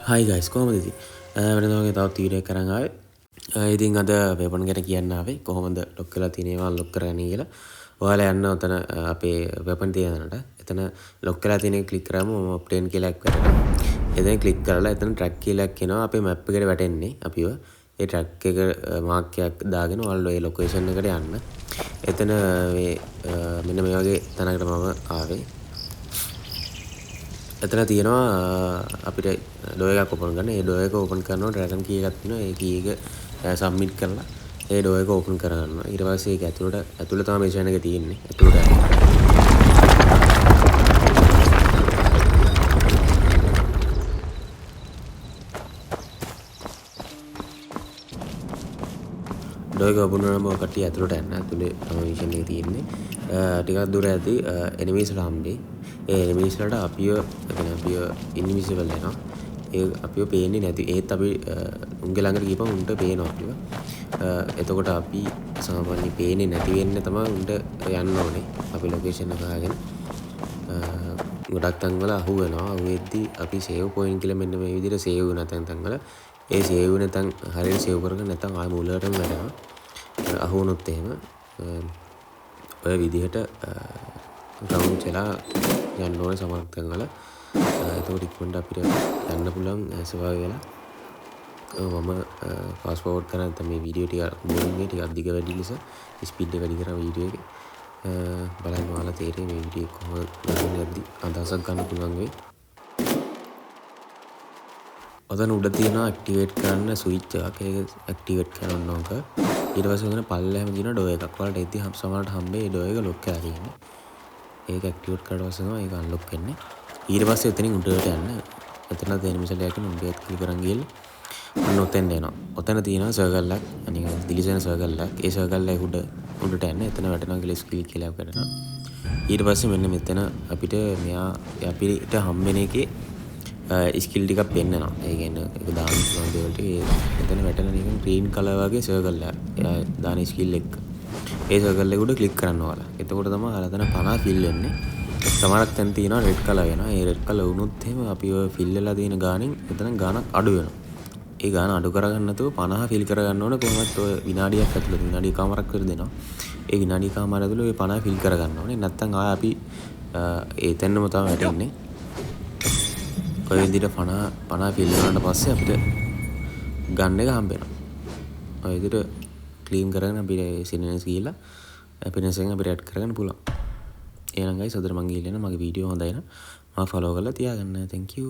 හයි guys කොහොමද ඉතින් වෙනද වගේ තවත් තීරයක් කරන් ආවේ ඉතින් අද වෙපන් ගැන කියන්න ආවේ කොහොමද ලොක් කරලා තියෙනවා අන්ලොක් කරගන්නේ කියලා ඔයාලා යන්න උතන අපේ වෙපන් තියෙන තැනට එතන ලොක් කරලා තියෙන එක ක්ලික් කරාම ඔබ්ටේන් කියලා එකක් වැටෙනවා එතන ක්ලික් කරලා එතන ට්‍රැක් කියලා එකක් එනවා අපේ මැප් එකට වැටෙන්නේ අපිව ඒ ට්‍රැක් එක මාක් එකක් දාගෙන ඔයාලා ඒ ලොකේෂන් එකට යන්න එතන මේ මෙන්න මේ වගේ තැනකට මම ආවේ එතන තියෙනවා අපිට ඩෝ එකක් ඕපන් කරන්න. ඒ ඩෝ එක ඕපන් කරනවා ඩ්‍රැගන් කී එකක් තියෙනවා. ඒ කී එක සබ්මිට් කරලා ඒ ඩෝ එක ඕපන් කරගන්නවා. ඊට පස්සේ ඒක ඇතුළට තමයි මිෂන් එක තියෙන්නේ. ඇතුළට ඩෝ එක ඕපන් කරනම කට්ටිය ඇතුළට යන්න. ඇතුළේ තමයි මිෂන් එක තියෙන්නේ. ටිකක් දුර ඇති එනිමීස්ලා හම්බෙයි. ඒ එනිමීස්ලාට අපිව ඉන්විසිබල් වෙනවා. ඒ අපිව පේන්නේ නැති. ඒත් අපි උන්ගේ ළඟට ගිහපම උන්ට පේනවා අපිව. එතකොට අපි සාමාන්‍යයෙන් පේන්නේ නැති වෙන්න තමයි උන්ට යන්න ඕනේ. අපි ලොකේෂන් එක හොයාගෙන. ගොඩක් තැන් වල අහු වෙනවා. අහු වෙද්දී අපි සේව් පොයින්ට් කියලා මෙන්න මේ විදිහට සේව් වෙන තැන් වල ඒ සේව් වෙන තැන් හරියට සේව් කරගෙන නැත්නම් ආයෙ මුලටම වැටෙනවා. අහු වුණොත් එහෙම ඔය විදිහට ග්‍රවුන්ඩ් වෙලා යන්න ඕනේ සමහර තැන් වල. එතකොට ඉක්මනට අපිට යන්න පුළුවන් සවාය වෙලා. මම ෆාස්ට් ෆෝවර්ඩ් කරා නැත්නම් මේ වීඩියෝ ටික බෝරින් නේ ටිකක් දිග වැඩි නිසා ස්පීඩ් එක වැඩි කරා වීඩියෝ එකේ. බලන්න ඔයාලා තේරෙයි මේ වීඩියෝ එක කොහොමද කරන්නේ නැද්දි අදහසක් ගන්න පුළුවන් වෙයි. ඔතන උඩ තියෙනවා ඇක්ටිවේට් කරන්න ස්විච් එකක්. ඒක ඇක්ටිවේට් කරන්න ඕක. ඊට පස්සේ ඔතන පල්ලෙහාම තියෙන ඩෝ එකක්. ඔයාලට එද්දි සමහරට හම්බෙයි ඩෝ එක ලොක් කරලා තියෙන්නේ. ඒක ඇක්ටිවේට් කරලා පස්සේ තමයි ඒක අන්ලොක් වෙන්නේ. ඊට පස්සේ එතනින් උඩට යන්න. එතන තියෙන මිසලයක් කියන උඩට ක්ලික් කරන් ගිහලා ඔන්න ඔතෙන් එනවා. ඔතන තියෙනවා සර්කල් එකක්. අනික දිලිසෙන සර්කල් එකක්. ඒ සර්කල් එක උඩට යන්න. එතන වැටෙනවා කියලා ස්කිල් කියලා වැටෙනවා. ඊට පස්සේ මෙන්න මෙතන අපිට අපිට හම්බෙන එකේ ස්කිල් ටිකක් පෙන්නනවා. ඒ කියන්නේ ඒක දාන්න පුළුවන් දේවල් ටික එතන වැටෙන නිකන් ග්‍රීන් කලර් වගේ සර්කල් එකක්. එයා දාන ස්කිල් එක. ඒ සර්කල් එක උඩ ක්ලික් කරන්න ඕලා. එතකොට තමයි අර තන 50 ෆිල් වෙන්නේ. සමහරක් තැන් තියෙනවා රෙඩ් කලර් වෙනවා. ඒ රෙඩ් කලර් වුණොත් එහෙම අපි ඔය ෆිල් වෙලා තියෙන ගානෙන් එතන ගානක් අඩු වෙනවා. ඒ ගාන අඩු කරගන්න නැතුව 50 ෆිල් කරගන්න ඕනේ කොහොමවත් ඔය විනාඩියක් ඇතුළත විනාඩි කමාරක් විතර දෙනවා. ඒ විනාඩි කමාර ඇතුළත ඔය 50 ෆිල් කරගන්න ඕනේ. නැත්තම් ආය අපි එතනම තමයි වැටෙන්නේ. ඔය විදිහට 50 ෆිල් කරනාට පස්සේ අපිට ගන්න එක හම්බ වෙනවා. ඔය විදිහට ක්ලීන් කරගෙන අපිට සිනනස් ගිහලා හැපිනස් එකෙන් අපිට ඇඩ් කරගන්න පුළුවන්. එහෙනම් ගයිස් අදට මම ගිහලා මගේ වීඩියෝ හොඳයි නම් මම ෆලෝ කරලා තියාගන්න. thank you